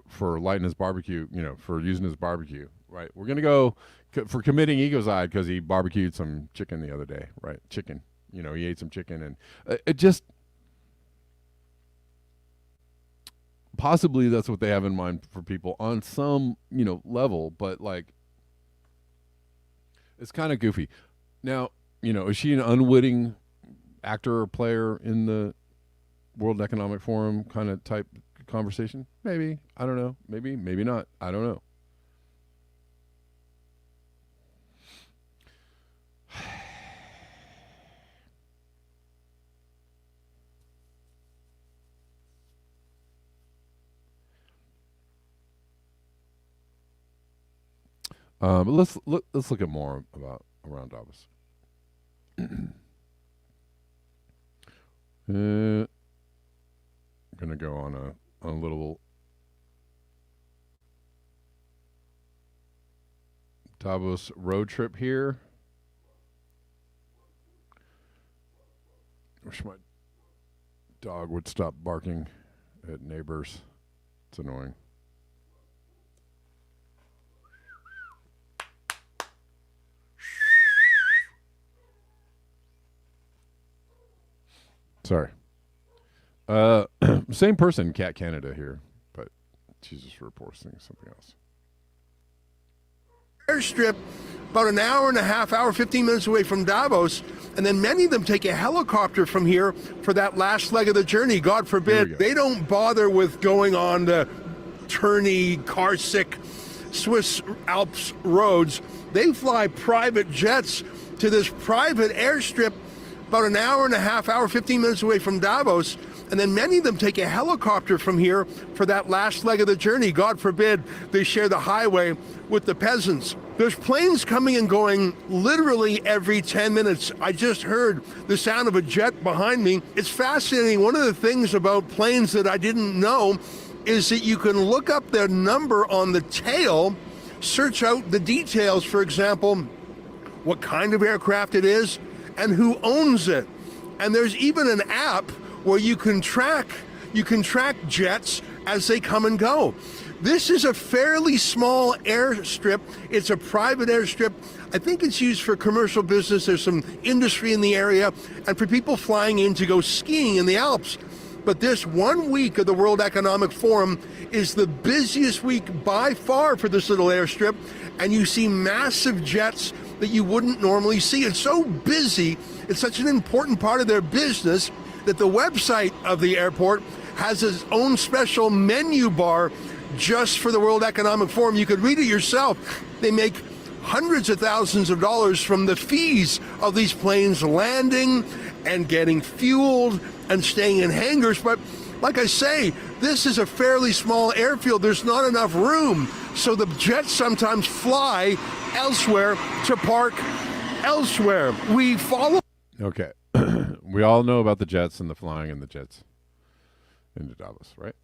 for lighting his barbecue, for using his barbecue, right? We're gonna go for committing ecocide because he barbecued some chicken the other day, right? Chicken, he ate some chicken, and it just possibly that's what they have in mind for people on some level, but like it's kind of goofy. Now, is she an unwitting actor or player in the World Economic Forum kind of type conversation? Maybe. I don't know. Maybe not. I don't know. But let's look at more about around Davos. I'm gonna go on a little Davos road trip here. wish my dog would stop barking at neighbors. It's annoying. Sorry. Same person, Cat Canada here, but she's just reporting something else. Airstrip about an hour and a half, 15 minutes away from Davos, and then many of them take a helicopter from here for that last leg of the journey. God forbid they don't bother with going on the turny, car-sick Swiss Alps roads. They fly private jets to this private airstrip about an hour and a half, 15 minutes away from Davos, and then many of them take a helicopter from here for that last leg of the journey. God forbid they share the highway with the peasants. There's planes coming and going literally every 10 minutes. I just heard the sound of a jet behind me. It's fascinating. One of the things about planes that I didn't know is that you can look up their number on the tail, search out the details, for example, what kind of aircraft it is, and who owns it. And there's even an app where you can track jets as they come and go. This is a fairly small airstrip. It's a private airstrip. I think it's used for commercial business. There's some industry in the area and for people flying in to go skiing in the Alps. But this 1 week of the World Economic Forum is the busiest week by far for this little airstrip, and you see massive jets that you wouldn't normally see. It's so busy, it's such an important part of their business that the website of the airport has its own special menu bar just for the World Economic Forum. You could read it yourself. They make hundreds of thousands of dollars from the fees of these planes landing and getting fueled and staying in hangars. But like I say, this is a fairly small airfield. There's not enough room. So the jets sometimes fly elsewhere to park elsewhere. We follow. Okay. We all know about the jets and the flying and the jets into Davos, right?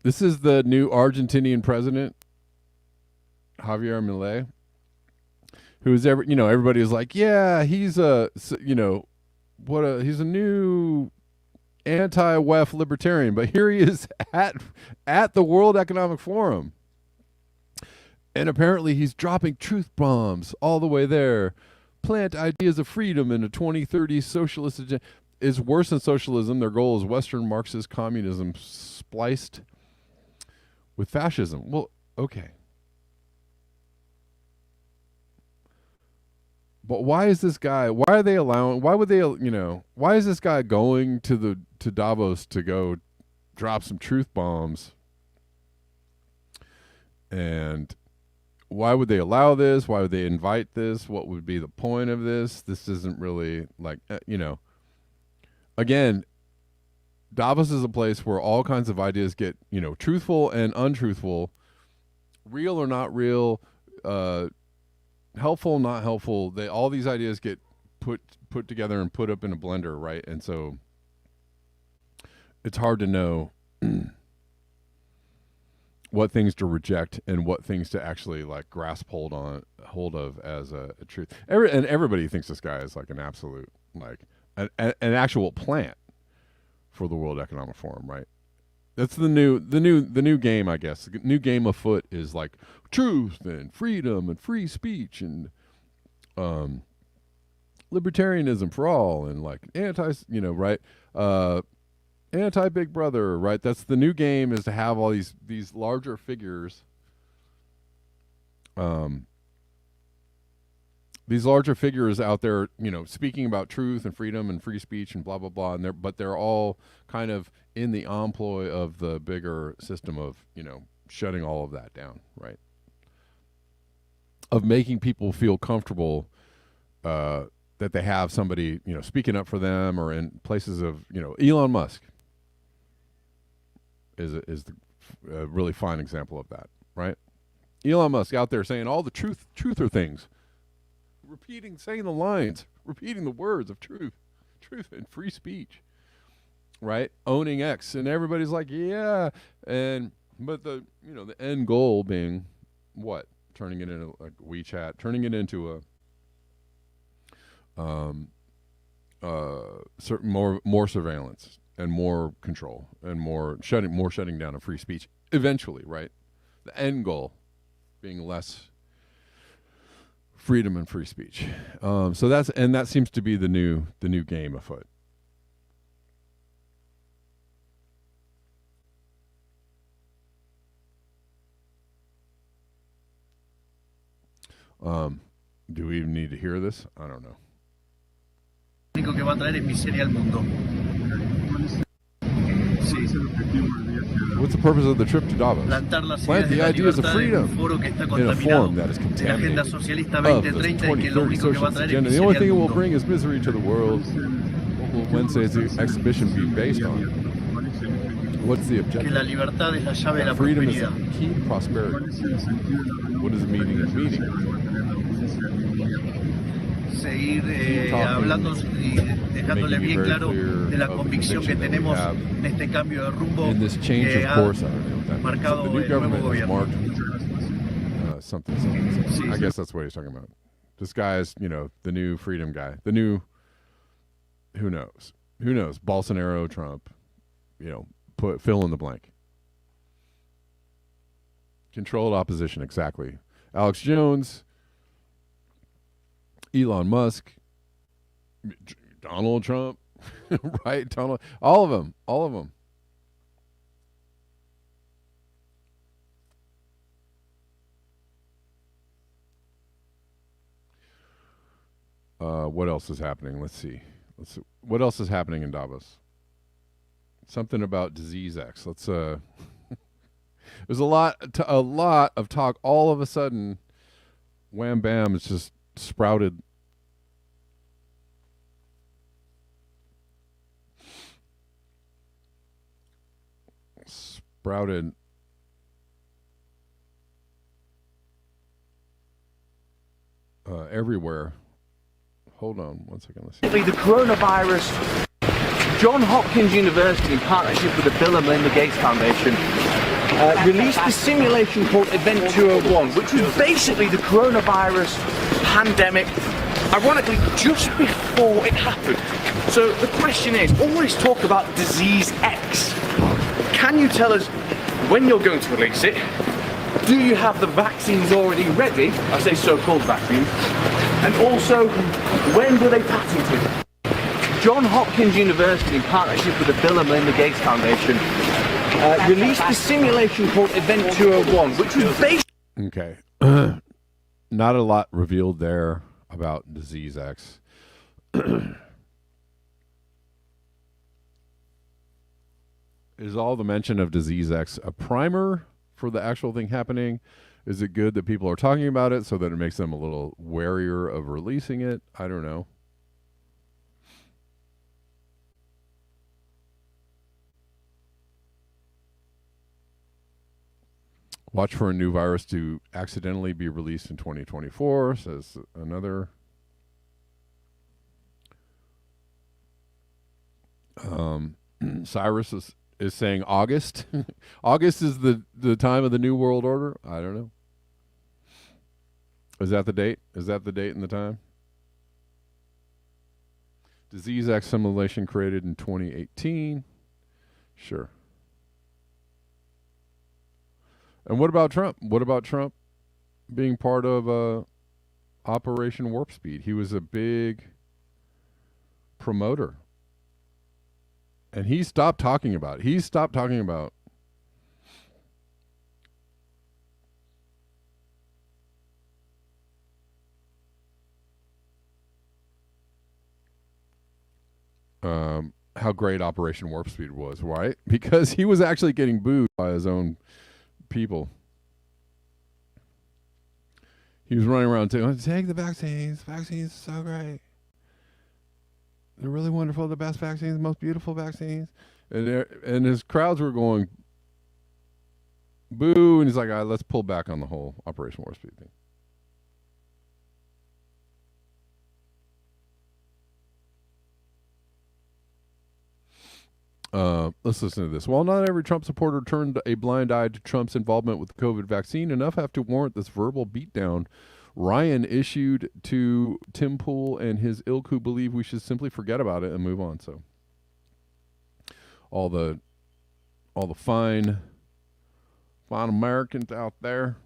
This is the new Argentinian president, Javier Milei, who is everybody is like, yeah, he's he's a new anti-WEF libertarian, but here he is at the World Economic Forum. And apparently he's dropping truth bombs all the way there. Plant ideas of freedom in a 2030 socialist agenda. Is worse than socialism. Their goal is Western Marxist communism spliced with fascism. Well, okay. But why is this guy, why are they allowing, why would they, why is this guy going to Davos to go drop some truth bombs? And why would they allow this? Why would they invite this? What would be the point of this? This isn't really like, again, Davos is a place where all kinds of ideas get, truthful and untruthful, real or not real, helpful, not helpful. All these ideas get put together and put up in a blender, right? And so it's hard to know what things to reject and what things to actually like grasp hold of as a truth. And everybody thinks this guy is like an absolute, like an actual plant for the World Economic Forum, right? That's the new game, I guess. The new game afoot is like truth and freedom and free speech and libertarianism for all and like right? Anti Big Brother, right? That's the new game, is to have all these larger figures. These larger figures out there, speaking about truth and freedom and free speech and blah blah blah, and they're all kind of in the employ of the bigger system of shutting all of that down, right? Of making people feel comfortable that they have somebody speaking up for them, or in places of Elon Musk is a really fine example of that, right? Elon Musk out there saying all the truther things. Saying the lines, repeating the words of truth and free speech, right? Owning X, and everybody's like, yeah, but the the end goal being what? Turning it into like WeChat, turning it into a certain more surveillance and more control and more shutting down of free speech eventually, right? The end goal being less freedom and free speech. So that seems to be the new game afoot. Do we even need to hear this? I don't know. Lo único que va a traer es miseria al mundo. What's the purpose of the trip to Davos? Plantar las Plant ideas de the la ideas of libertad en freedom un foro que está in a contaminado form that is de la agenda contaminated socialista of the 2030 y que lo 2030 único que va a socialist traer es agenda. The miseria only al thing it will mundo. bring is misery to the world. What will Wednesday's exhibition be based on? What's the Que objective? la libertad es la llave de la Freedom is prosperidad. the key to prosperity. What is the meaning of meeting? Seguir hablando y dejándole bien claro de la convicción que tenemos en este cambio de rumbo In this change que of ha course, I don't know what that means. marcado The new el nuevo government has gobierno. marked something. I guess that's what he's talking about. This guy is, the new freedom guy. The new, who knows? Who knows? Bolsonaro, Trump, fill in the blank. Controlled opposition, exactly. Alex Jones, Elon Musk, Donald Trump, right? All of them. What else is happening? Let's see. What else is happening in Davos? Something about disease X. Let's there's a lot of talk. All of a sudden, wham bam, it's just sprouted. Everywhere. Hold on one second. Let's see. The coronavirus, Johns Hopkins University, in partnership with the Bill and Melinda Gates Foundation, released a simulation called Event 201, which was basically the coronavirus pandemic, ironically, just before it happened. So the question is, always talk about disease X. Can you tell us when you're going to release it? Do you have the vaccines already ready? I say so-called vaccines. And also, when do they patent it? Johns Hopkins University, in partnership with the Bill and Melinda Gates Foundation, released a simulation called Event 201, which was based... Okay. Not a lot revealed there about Disease X. Is all the mention of Disease X a primer for the actual thing happening? Is it good that people are talking about it so that it makes them a little warier of releasing it? I don't know. Watch for a new virus to accidentally be released in 2024, says another. Cyrus is saying August. August is the time of the New World Order? I don't know. Is that the date? Is that the date and the time? Disease X simulation created in 2018. Sure. And what about Trump? What about Trump being part of Operation Warp Speed? He was a big promoter. And he stopped talking about it. He stopped talking about how great Operation Warp Speed was, right? Because he was actually getting booed by his own people. He was running around saying, take the vaccines. Vaccines are so great. They're really wonderful. The best vaccines, the most beautiful vaccines. And his crowds were going, boo. And he's like, all right, let's pull back on the whole Operation Warp Speed thing. Let's listen to this. While not every Trump supporter turned a blind eye to Trump's involvement with the COVID vaccine, enough have to warrant this verbal beatdown Ryan issued to Tim Pool and his ilk, who believe we should simply forget about it and move on. So all the fine Americans out there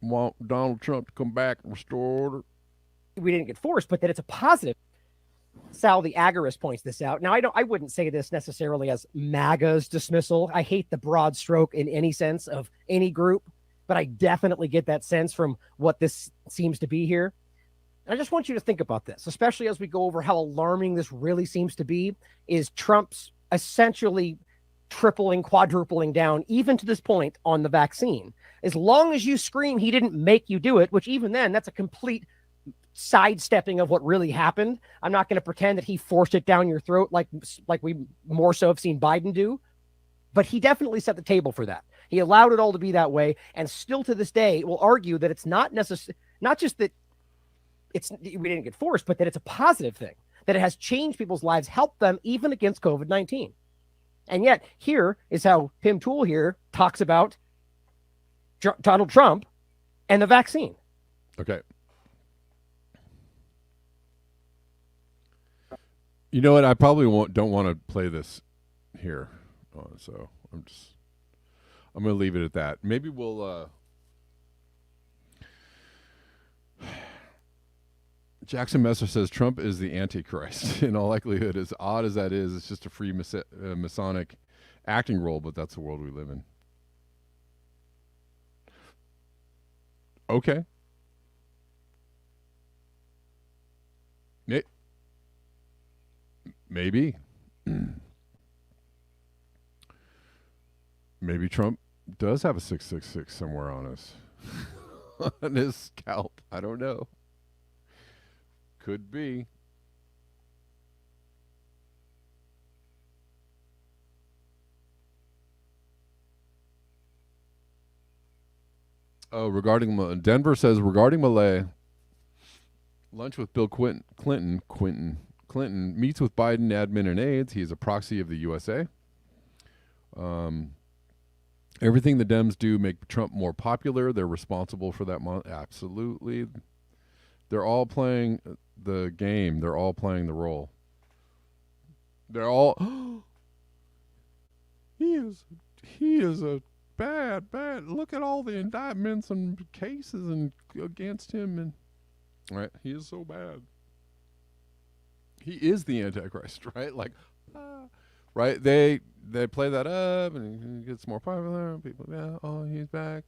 want Donald Trump to come back and restore order. We didn't get forced, but that it's a positive. Sal the Agorist points this out. Now, I wouldn't say this necessarily as MAGA's dismissal. I hate the broad stroke in any sense of any group, but I definitely get that sense from what this seems to be here. And I just want you to think about this, especially as we go over how alarming this really seems to be, is Trump's essentially tripling, quadrupling down, even to this point, on the vaccine. As long as you scream he didn't make you do it, which even then, that's a complete sidestepping of what really happened. I'm not going to pretend that he forced it down your throat like we more so have seen Biden do, but he definitely set the table for that. He allowed it all to be that way, and still to this day will argue that it's not necessary, not just that we didn't get forced, but that it's a positive thing, that it has changed people's lives, helped them even against COVID-19. And yet here is how Tim Toole here talks about Donald Trump and the vaccine. Okay. You know what? I probably don't want to play this here, so I'm going to leave it at that. Maybe we'll. Jackson Messer says Trump is the Antichrist. In all likelihood, as odd as that is, it's just a free Masonic acting role, but that's the world we live in. Okay. Maybe. Maybe Trump does have a 666 somewhere on us. On his scalp. I don't know. Could be. Oh, regarding Denver says regarding Malay, lunch with Bill Clinton meets with Biden admin and aides. He is a proxy of the USA. Everything the Dems do make Trump more popular. They're responsible for that. Absolutely. They're all playing the game. They're all playing the role. They're all. He is a bad. Look at all the indictments and cases against him, and right. He is so bad. He is the Antichrist, right? Like, right? They play that up, and he gets more popular. People, yeah, oh, he's back.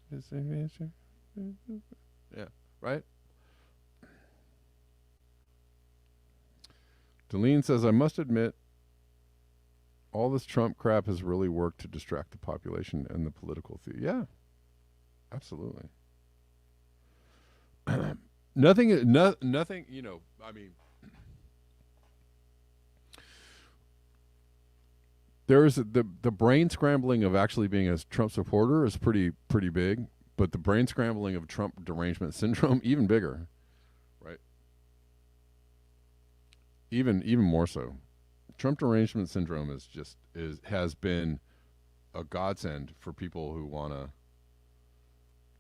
Yeah, right? Delene says, I must admit, all this Trump crap has really worked to distract the population and the political Yeah, absolutely. Nothing, you know, I mean, there's the brain scrambling of actually being a Trump supporter is pretty big, but the brain scrambling of Trump derangement syndrome even bigger, right? Even more so. Trump derangement syndrome has been a godsend for people who want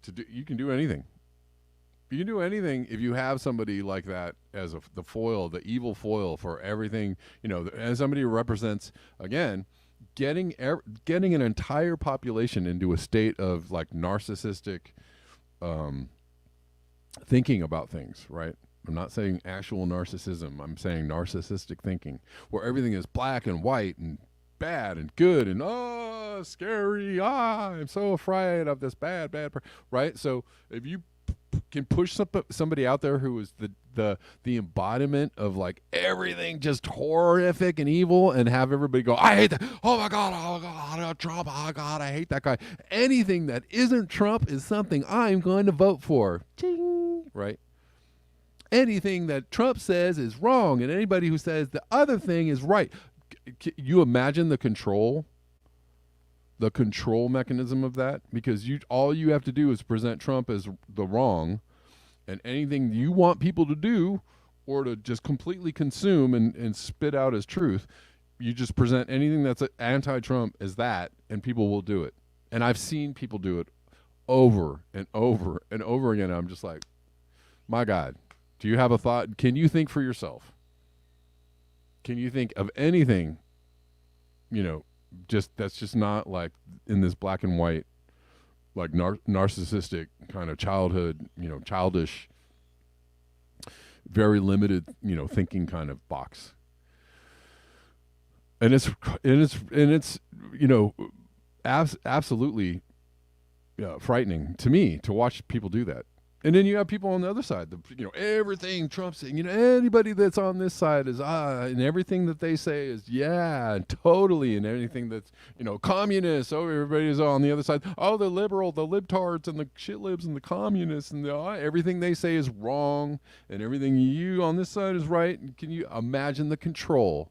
to do. You can do anything. You can do anything if you have somebody like that as the foil, the evil foil for everything. You know, as somebody who represents, again, getting an entire population into a state of like narcissistic thinking about things, right? I'm not saying actual narcissism. I'm saying narcissistic thinking, where everything is black and white and bad and good and scary. I'm so afraid of this bad, right? So if you can push somebody out there who is the embodiment of like everything just horrific and evil, and have everybody go, I hate that. Oh my God, Trump. Oh God, I hate that guy. Anything that isn't Trump is something I'm going to vote for. Ching, right? Anything that Trump says is wrong, and anybody who says the other thing is right. You imagine the control mechanism of that, because all you have to do is present Trump as the wrong, and anything you want people to do or to just completely consume and spit out as truth, You just present anything that's anti-Trump as that, and people will do it. And I've seen people do it over and over and over again. I'm just like, my God, do you have a thought? Can you think for yourself? Can you think of anything, just that's just not like in this black and white, like narcissistic kind of childhood, childish, very limited, thinking kind of box. And it's absolutely frightening to me to watch people do that. And then you have people on the other side, everything Trump's saying, anybody that's on this side is, and everything that they say is, yeah, totally. And anything that's, communists, everybody's on the other side. Oh, the liberal, the libtards and the shit libs and the communists and everything they say is wrong. And everything you on this side is right. And can you imagine the control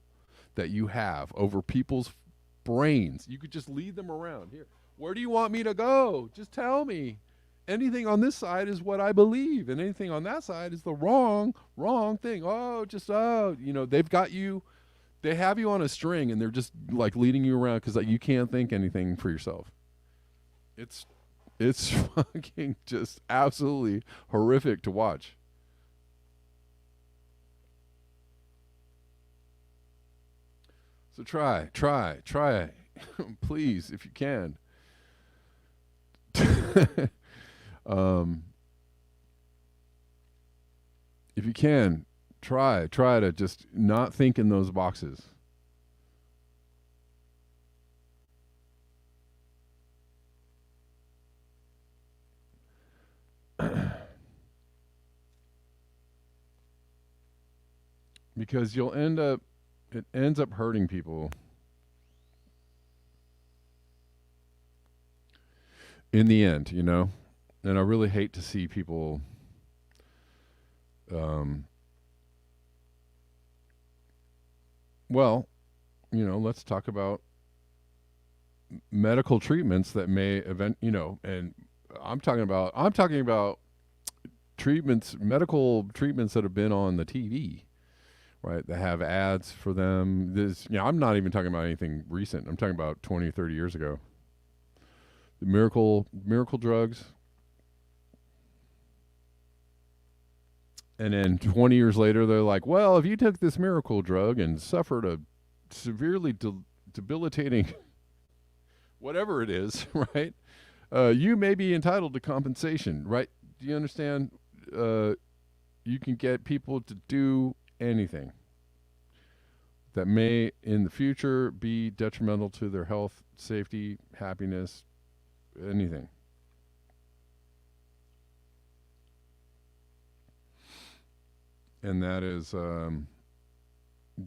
that you have over people's brains? You could just lead them around. Here, where do you want me to go? Just tell me. Anything on this side is what I believe, and anything on that side is the wrong thing. They've got you, they have you on a string, and they're just like leading you around because you can't think anything for yourself. It's fucking just absolutely horrific to watch. So try, please, if you can. If you can, try to just not think in those boxes. Because it ends up hurting people in the end, And I really hate to see people let's talk about medical treatments that may and I'm talking about medical treatments that have been on the TV, right? That have ads for them. I'm not even talking about anything recent. I'm talking about 20, 30 years ago. The miracle drugs. And then 20 years later, they're like, well, if you took this miracle drug and suffered a severely debilitating whatever it is, right, you may be entitled to compensation, right? Do you understand? You can get people to do anything that may in the future be detrimental to their health, safety, happiness, anything. And that is, you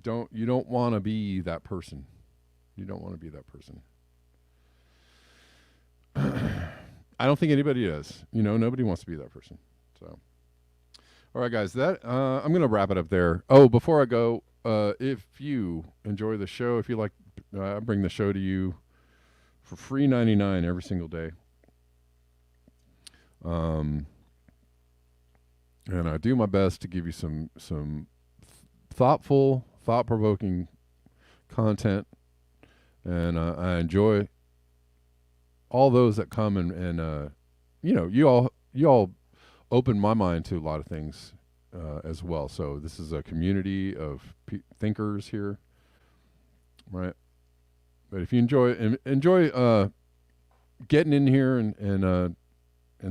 don't want to be that person. You don't want to be that person. I don't think anybody does. Nobody wants to be that person. So, all right, guys, I'm going to wrap it up there. Oh, before I go, if you enjoy the show, if you like, I bring the show to you for free 99 every single day. And I do my best to give you some thoughtful, thought-provoking content, and I enjoy all those that come and you all open my mind to a lot of things as well. So this is a community of thinkers here, right? But if you enjoy getting in here and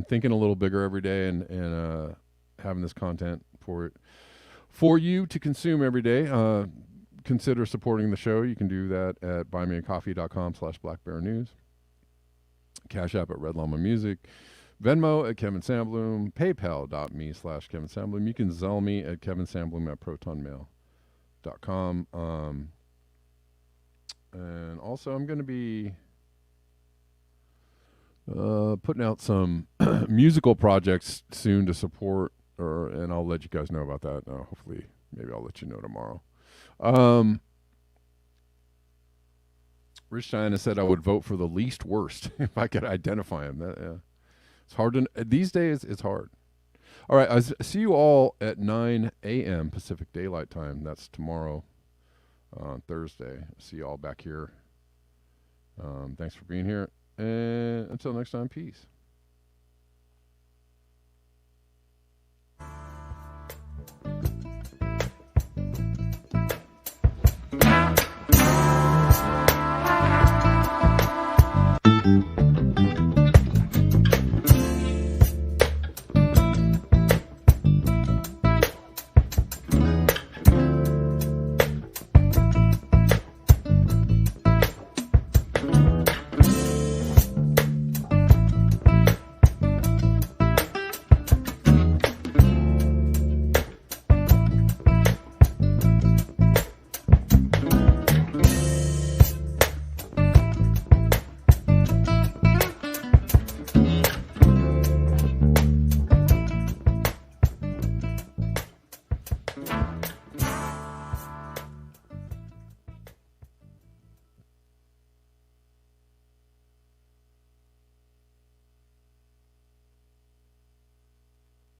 thinking a little bigger every day and having this content for you to consume every day, consider supporting the show. You can do that at buymeacoffee.com/blackbearnews, Cash App at Red Llama Music, Venmo at Kevin Sandbloom, paypal.me/Kevin Sandbloom. You can Zelle me at kevinsandbloom at protonmail.com. And also I'm going to be putting out some musical projects soon to support, and I'll let you guys know about that. Hopefully, maybe I'll let you know tomorrow. Rich China said I would vote for the least worst if I could identify him. It's hard these days. It's hard. All right, I see you all at 9 a.m. Pacific Daylight Time. That's tomorrow. on Thursday. See you all back here. Thanks for being here. And until next time, peace.